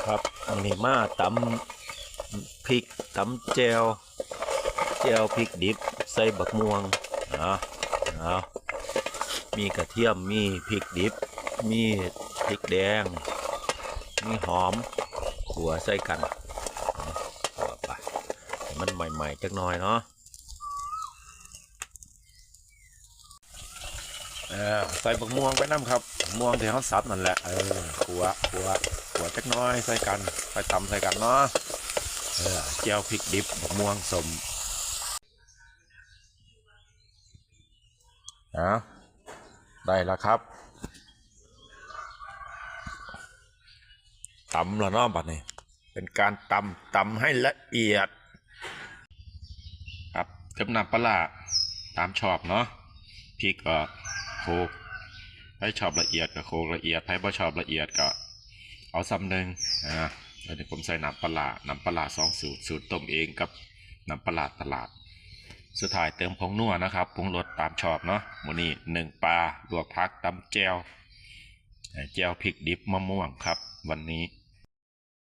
ครับวันนี้มาตำพริกตำแจวพริกดิบใส่บักม่วงนะนะมีกระเทียมมีพริกดิบมีพริกแดงมีหอมขัวใส่กันขัวไปให้มันใหม่ๆจักหน่อยเนาะใส่บักม่วงไปน้ำครับม่วงที่เขาสับนั่นแหละขัวจักหน้อยใส่กันไปตำใส่กันเนาะแจ่วพริกดิบบักม่วงสมได้แล้วครับตำแล้วเนาะบัดนี้เป็นการตำให้ละเอียดครับเติมน้ำปลาตามชอบเนาะพริกก็โขลกใครชอบละเอียดก็โขลกละเอียดใครไม่ชอบละเอียดก็เอาซ้ำหนึ่งแล้วเดี๋ยวผมใส่น้ำปลา2 สูตรต้มเองกับน้ำปลาตลาดสุดท้ายเติมผงนัวนะครับปรุงรสตามชอบเนาะมื้อนี้1 ปลาลวกผักตำแจ่วพริกดิบมะม่วงครับวันนี้